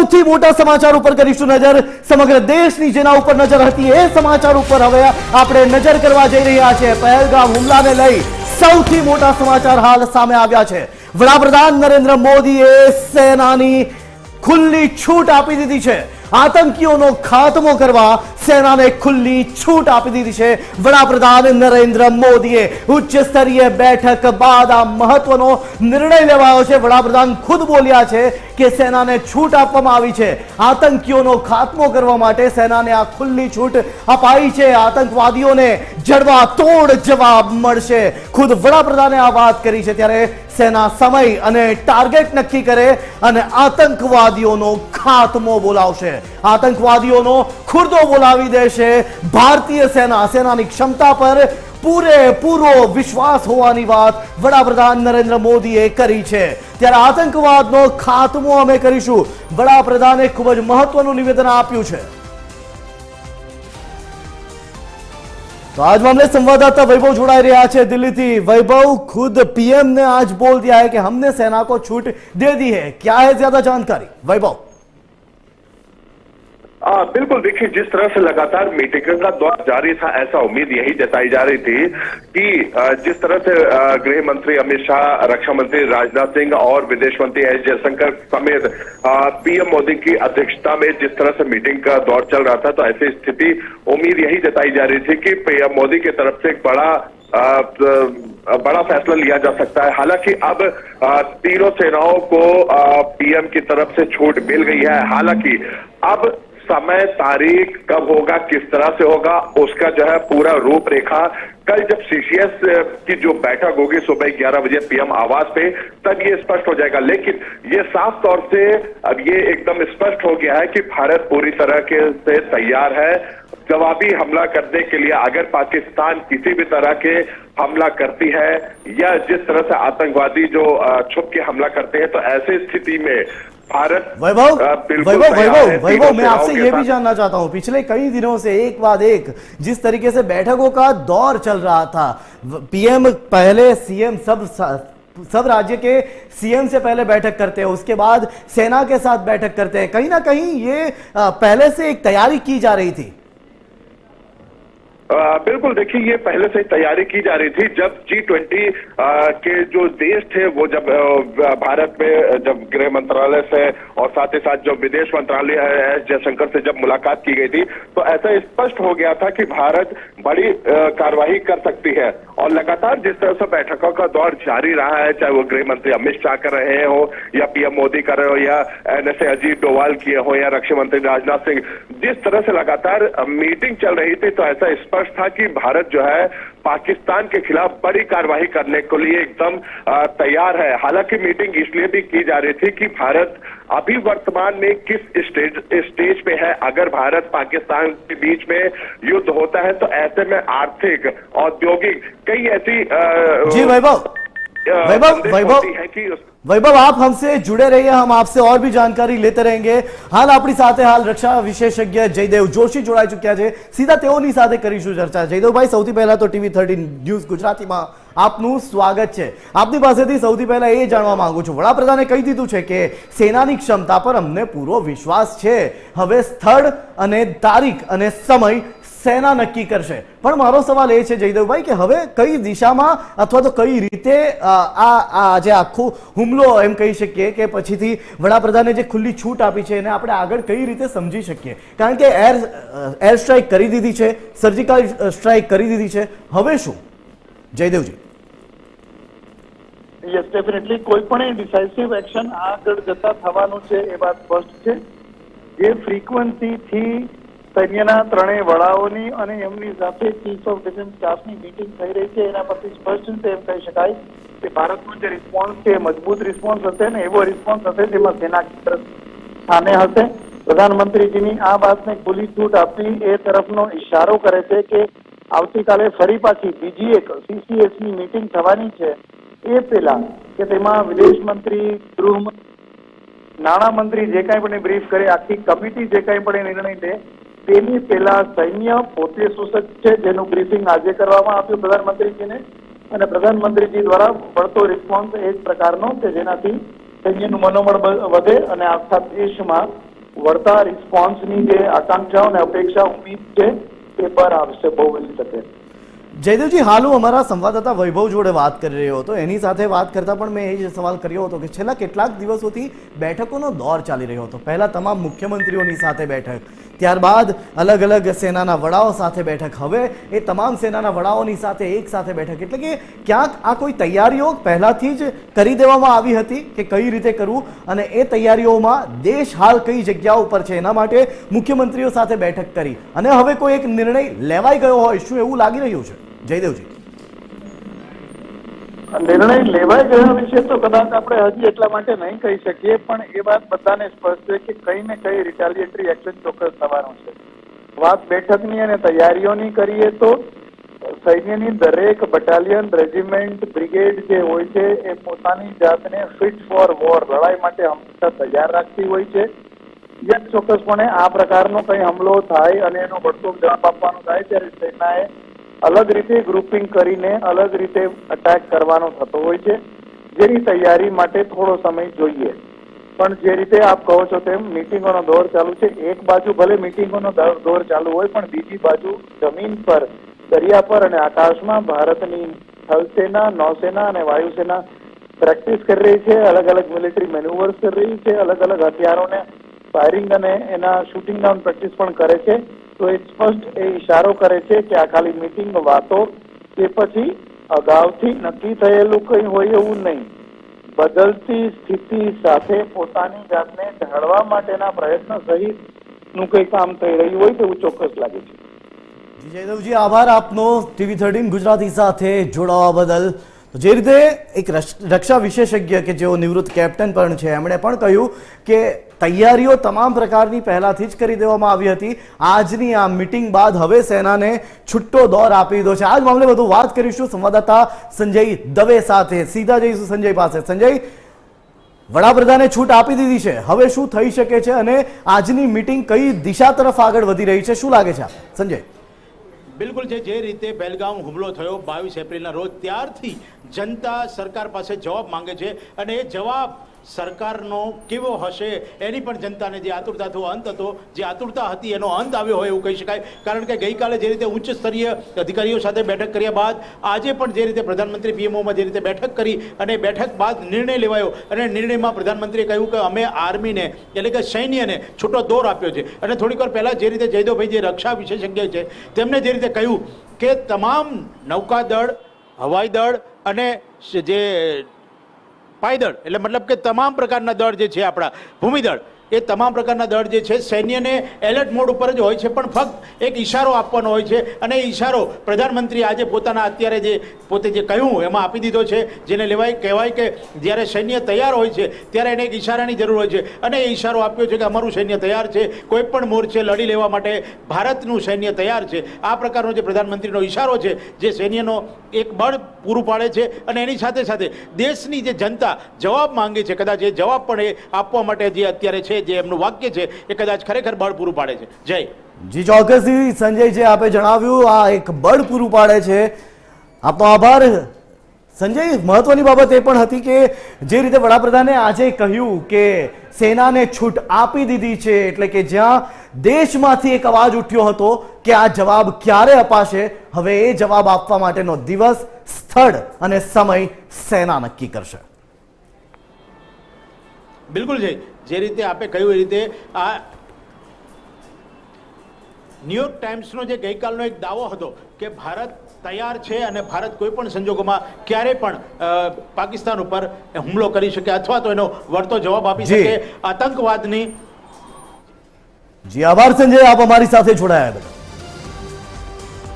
સૌથી મોટા સમાચાર ઉપર કરીશું નજર। સમગ્ર દેશની જેના ઉપર નજર હતી એ સમાચાર ઉપર હવે આપણે નજર કરવા જઈ રહ્યા છે। પહેલગામ હુમલાને લઈ સૌથી મોટા સમાચાર હાલ સામે આવ્યા છે। વડાપ્રધાન નરેન્દ્ર મોદીએ સેનાની ખુલ્લી છૂટ આપી દીધી છે। આતંકીઓનો ખાતમો કરવા સેનાને ખુલ્લી છૂટ આપી દીધી છે। વડાપ્રધાન નરેન્દ્ર મોદીએ ઉચ્ચ સ્તરીય બેઠક બાદ આ મહત્વનો નિર્ણય લેવાયો છે। વડાપ્રધાન ખુદ બોલ્યા છે કે સેનાને છૂટ આપવામાં આવી છે। આતંકીઓનો ખાતમો કરવા માટે સેનાને આ ખુલ્લી છૂટ અપાઈ છે। આતંકવાદીઓને જડબાતોડ જવાબ મળશે। ખુદ વડાપ્રધાને આ વાત કરી છે। ત્યારે સેના સમય અને ટાર્ગેટ નક્કી કરે અને આતંકવાદીઓનો ખાતમો બોલાવશે। આતંકવાદીઓનો ખુરદો બોલાવી દેશે। ભારતીય સેનાની ક્ષમતા પર પૂરેપૂરો વિશ્વાસ હોવાની વાત વડાપ્રધાન નરેન્દ્ર મોદીએ કરી છે। ત્યારે આતંકવાદનો ખાતમો અમે કરીશું, વડાપ્રધાને ખૂબ જ મહત્વનું નિવેદન આપ્યું છે। तो आज मामले संवाददाता वैभव जुड़ाई रहा है दिल्ली थी। वैभव, खुद पीएम ने आज बोल दिया है कि हमने सेना को छूट दे दी है, क्या है ज्यादा जानकारी वैभव? बिल्कुल, देखिए जिस तरह से लगातार मीटिंग का दौर जारी था, ऐसा उम्मीद यही जताई जा रही थी कि जिस तरह से गृह मंत्री अमित शाह, रक्षा मंत्री राजनाथ सिंह और विदेश मंत्री एस जयशंकर समेत पीएम मोदी की अध्यक्षता में जिस तरह से मीटिंग का दौर चल रहा था, तो ऐसी स्थिति उम्मीद यही जताई जा रही थी कि पीएम मोदी की तरफ से एक बड़ा फैसला लिया जा सकता है। हालांकि अब तीनों सेनाओं को पीएम की तरफ से छूट मिल गई है। हालांकि अब समय, तारीख कब होगा, किस तरह से होगा, उसका जो है पूरा रूपरेखा कल जब सीसीएस की जो बैठक होगी सुबह 11 बजे पीएम आवास पे, तब ये स्पष्ट हो जाएगा। लेकिन ये साफ तौर से अब ये एकदम स्पष्ट हो गया है कि भारत पूरी तरह से तैयार है जवाबी हमला करने के लिए। अगर पाकिस्तान किसी भी तरह के हमला करती है या जिस तरह से आतंकवादी जो छुप के हमला करते हैं, तो ऐसी स्थिति में भारत वैभव मैं आपसे ये भी जानना चाहता हूं, पिछले कई दिनों से एक बाद एक जिस तरीके से बैठकों का दौर चल रहा था, पीएम पहले सीएम सब राज्य के सीएम से पहले बैठक करते हैं, उसके बाद सेना के साथ बैठक करते हैं। कहीं ना कहीं ये पहले से एक तैयारी की जा रही थी। बिल्कुल, देखिए ये पहले से तैयारी की जा रही थी। जब G20 के जो देश थे वो जब भारत में जब गृह मंत्रालय से और साथ ही साथ जो विदेश मंत्रालय एस जयशंकर से जब मुलाकात की गई थी, तो ऐसा स्पष्ट हो गया था कि भारत बड़ी कार्रवाई कर सकती है। और लगातार जिस तरह से बैठकों का दौर जारी रहा है, चाहे वो गृह मंत्री अमित शाह कर रहे हो या पीएम मोदी कर रहे हो या NSA अजीत डोवाल किए हो या रक्षा मंत्री राजनाथ सिंह, जिस तरह से लगातार मीटिंग चल रही थी, तो ऐसा स्पष्ट था कि भारत जो है पाकिस्तान के खिलाफ बड़ी कार्रवाई करने के लिए एकदम तैयार है। हालांकि मीटिंग इसलिए भी की जा रही थी कि भारत अभी वर्तमान में किस स्टेज पे है। अगर भारत पाकिस्तान के बीच में युद्ध होता है तो ऐसे में आर्थिक, औद्योगिक कई ऐसी जी वैभव आप हमसे जुड़े रहिए, हम आपसे और भी जानकारी लेते रहेंगे। हाल अपनी साथे हाल रक्षा विशेषज्ञ जयदेव जोशी जोड़ाई चुक्या है, सीधा तेओनी साथे करीशुं चर्चा। जयदेवभाई, सौथी पहला तो टीवी 13 न्यूज गुजराती में आपનું સ્વાગત છે। આપની પાસેથી સૌથી પહેલા એ જાણવા માંગુ છું, વડાપ્રધાને કહી દીધું છે કે સેનાની ક્ષમતા પર અમને પૂરો વિશ્વાસ છે, હવે સ્થળ અને તારીખ અને સમય સેના નક્કી કરશે। પણ મારો સવાલ એ છે જયદેવભાઈ કે હવે કઈ દિશામાં અથવા તો કઈ રીતે આ જે આખો હુમલો એમ કહી શકીએ કે પછીથી વડાપ્રધાને જે ખુલ્લી છૂટ આપી છે એને આપણે આગળ કઈ રીતે સમજી શકીએ? કારણ કે એર સ્ટ્રાઇક કરી દીધી છે, સર્જિકલ સ્ટ્રાઇક કરી દીધી છે, હવે શું જયદેવજી? યસ, ડેફિનેટલી કોઈ પણ ડિસાઇસિવ એક્શન આગળ જતા થવાનું છે એ વાત સ્પષ્ટ છે। જે ફ્રીક્વન્સીથી સૈન્યના ત્રણેય વડાઓની અને એમની સાથે ચીફ ઓફ ડિફેન્સ સ્ટાફની મીટિંગ થઈ રહી છે એના પરથી સ્પષ્ટ રીતે એમ કહી શકાય કે ભારતનો જે રિસ્પોન્સ છે મજબૂત રિસ્પોન્સ હશે ને એવો રિસ્પોન્સ હશે જેમાં સેના કેન્દ્ર સ્થાને હશે। પ્રધાનમંત્રીજીની આ વાતને ખુલ્લી છૂટ આપવી એ તરફનો ઇશારો કરે છે કે આવતીકાલે ફરી પાછી બીજી એક CCSની મીટિંગ થવાની છે। એ પહેલા કે તેમાં વિદેશ મંત્રી, ગૃહ, નાણામંત્રી જે કાંઈ પણ બ્રીફ કરે, આખી કમિટી જે કાંઈ પણ નિર્ણય લે, તેની પહેલા સૈન્ય પોતે સુસજ્જ છે, જેનું બ્રીફિંગ આજે કરવામાં આવ્યું પ્રધાનમંત્રીજીને, અને પ્રધાનમંત્રીજી દ્વારા મળતો રિસ્પોન્સ એ જ પ્રકારનો કે જેનાથી સૈન્યનું મનોબળ વધે અને આખા દેશમાં વળતા રિસ્પોન્સની જે આકાંક્ષાઓ અને અપેક્ષા ઉમ્મીદ છે એ પર આવશે બહુ વહેલી તકે. જયદેવજી, હાલ હું અમારા સંવાદદાતા વૈભવ જોડે વાત કરી રહ્યો હતો. એની સાથે વાત કરતા પણ મેં એ જ સવાલ કર્યો હતો કે છેલ્લા કેટલાક દિવસોથી બેઠકોનો દોર ચાલી રહ્યો હતો. પહેલા તમામ મુખ્યમંત્રીઓની સાથે બેઠક, ત્યારબાદ અલગ અલગ સેનાના વડાઓ સાથે બેઠક, હવે એ તમામ સેનાના વડાઓની સાથે એક સાથે બેઠક. એટલે કે ક્યાંક આ કોઈ તૈયારીઓ પહેલાથી જ કરી દેવામાં આવી હતી કે કઈ રીતે કરવું, અને એ તૈયારીઓમાં દેશ હાલ કઈ જગ્યા ઉપર છે એના માટે મુખ્યમંત્રીઓ સાથે બેઠક કરી અને હવે કોઈ એક નિર્ણય લેવાઈ ગયો હોય, શું એવું લાગી રહ્યું છે જયદેવજી? નિર્ણય લેવાઈ ગયો વિશે તો કદાચ આપણે હજી એટલા માટે નહીં કહી શકીએ, પણ એ વાત બધાને સ્પષ્ટ છે કે કઈ ને કઈ રિટાલિએટરી એક્શન ચોક્કસ થવાનું છે. વાત બેઠકની અને તૈયારીઓની કરીએ તો સૈન્યની દરેક બટાલિયન, રેજિમેન્ટ, બ્રિગેડ જે હોય છે એ પોતાની જાતને ફિટ ફોર વોર, લડાઈ માટે હંમેશા તૈયાર રાખતી હોય છે. યસ, ચોક્કસપણે આ પ્રકારનો કઈ હુમલો થાય અને એનો વળતો જવાબ આપવાનો થાય ત્યારે સેનાએ અલગ રીતે ગ્રુપિંગ કરીને અલગ રીતે અટેક કરવાનો થતો હોય છે, જેની તૈયારી માટે થોડો સમય જોઈએ. પણ જે રીતે આપ કહો છો તેમ મિટિંગોનો દોર ચાલુ છે. એક બાજુ ભલે મિટિંગોનો દોર ચાલુ હોય, પણ બીજી બાજુ જમીન પર, દરિયા પર અને આકાશમાં ભારતની થલસેના, નૌસેના અને વાયુસેના પ્રેક્ટિસ કરી રહી છે. અલગ અલગ મિલિટરી મેન્યુવર્સ કરી રહી છે. અલગ અલગ હથિયારોને ફાયરિંગ અને એના શૂટિંગ ડાઉન પ્રેક્ટિસ પણ કરે છે. તો એ સ્પષ્ટ એ ઇશારો કરે છે કે આ ખાલી મીટિંગ, વાતો કે પછી અગાઉથી નક્કી થયેલું કંઈ હોય એવું નહીં. બદલતી સ્થિતિ સાથે પોતાની જાતને ઢાળવા માટેના પ્રયત્ન સહિતનું કંઈ કામ થઈ રહ્યું હોય તેવું ચોક્કસ લાગે છે. જયદેવજી, આભાર આપનો TV 13 ગુજરાતી સાથે જોડાવા બદલ. જે રીતે એક રક્ષા વિશેષજ્ઞ કે જેઓ નિવૃત્ત કેપ્ટન પણ છે, એમણે પણ કહ્યું કે તૈયારીઓ તમામ પ્રકારની પહેલાથી જ કરી દેવામાં આવી હતી. આજની આ મિટિંગ બાદ હવે સેનાને છૂટો દોર આપી દીધો છે. આ જ મામલે વધુ વાત કરીશું સંવાદદાતા સંજય દવે સાથે. સીધા જઈશું સંજય પાસે. સંજય, વડાપ્રધાને છૂટ આપી દીધી છે, હવે શું થઈ શકે છે અને આજની મિટિંગ કઈ દિશા તરફ આગળ વધી રહી છે, શું લાગે છે સંજય? બિલકુલ છે. જે રીતે પહેલગામ હુમલો થયો 22 એપ્રિલના રોજ, ત્યારથી જનતા સરકાર પાસે જવાબ માંગે છે અને એ જવાબ સરકારનો કેવો હશે એની પણ જનતાને જે આતુરતાનો અંત હતો, જે આતુરતા હતી એનો અંત આવ્યો હોય એવું કહી શકાય. કારણ કે ગઈકાલે જે રીતે ઉચ્ચ સ્તરીય અધિકારીઓ સાથે બેઠક કર્યા બાદ આજે પણ જે રીતે પ્રધાનમંત્રી પીએમઓમાં જે રીતે બેઠક કરી અને બેઠક બાદ નિર્ણય લેવાયો અને નિર્ણયમાં પ્રધાનમંત્રીએ કહ્યું કે અમે આર્મીને એટલે કે સૈન્યને છૂટો દોર આપ્યો છે. અને થોડીક વાર પહેલાં જે રીતે જયદેવભાઈ જે રક્ષા વિશેષજ્ઞ છે તેમણે જે રીતે કહ્યું કે તમામ નૌકાદળ, હવાઈ દળ અને જે પાયદળ, એટલે મતલબ કે તમામ પ્રકારના દળ જે છે આપણા ભૂમિદળ, એ તમામ પ્રકારના દળ જે છે સૈન્યને એલર્ટ મોડ ઉપર જ હોય છે, પણ ફક્ત એક ઈશારો આપવાનો હોય છે અને એ ઈશારો પ્રધાનમંત્રી આજે પોતાના અત્યારે જે પોતે જે કહ્યું એમાં આપી દીધો છે. જેને કહેવાય કે જ્યારે સૈન્ય તૈયાર હોય છે ત્યારે એને એક ઈશારાની જરૂર હોય છે અને એ ઈશારો આપ્યો છે કે અમારું સૈન્ય તૈયાર છે, કોઈ પણ મોરચે લડી લેવા માટે ભારતનું સૈન્ય તૈયાર છે. આ પ્રકારનો જે પ્રધાનમંત્રીનો ઈશારો છે જે સૈન્યનો એક બળ પૂરું પાડે છે અને એની સાથે સાથે દેશની જે જનતા જવાબ માંગે છે, કદાચ એ જવાબ પણ એ આપવા માટે જે અત્યારે છે, જે એમનું વાક્ય છે એ કદાચ ખરેખર બળ પૂરું પાડે છે. જય જી, ચોક્કસથી સંજય, જે આપે જણાવ્યું આ એક બળ પૂરું પાડે છે. આપનો આભાર સંજય. મહત્વની બાબત એ પણ હતી કે જે રીતે વડાપ્રધાને આજે કહ્યું કે સેનાને છૂટ આપી દીધી છે, એટલે કે જ્યાં દેશમાંથી એક અવાજ ઉઠ્યો હતો કે આ જવાબ ક્યારે અપાશે, હવે એ જવાબ આપવા માટેનો દિવસ, સ્થળ અને સમય સેના નક્કી કરશે. બિલકુલ છે. જે રીતે આપે કહ્યું એ રીતે આ ન્યૂયોર્ક ટાઈમ્સનો જે ગઈકાલનો એક દાવો હતો કે ભારત તૈયાર છે અને ભારત કોઈ પણ સંજોગોમાં ક્યારે પણ પાકિસ્તાન ઉપર હુમલો કરી શકે અથવા તો એનો વળતો જવાબ આપી શકે આતંકવાદની. જી, આભાર સંજય, આપ અમારી સાથે જોડાયા બદલ.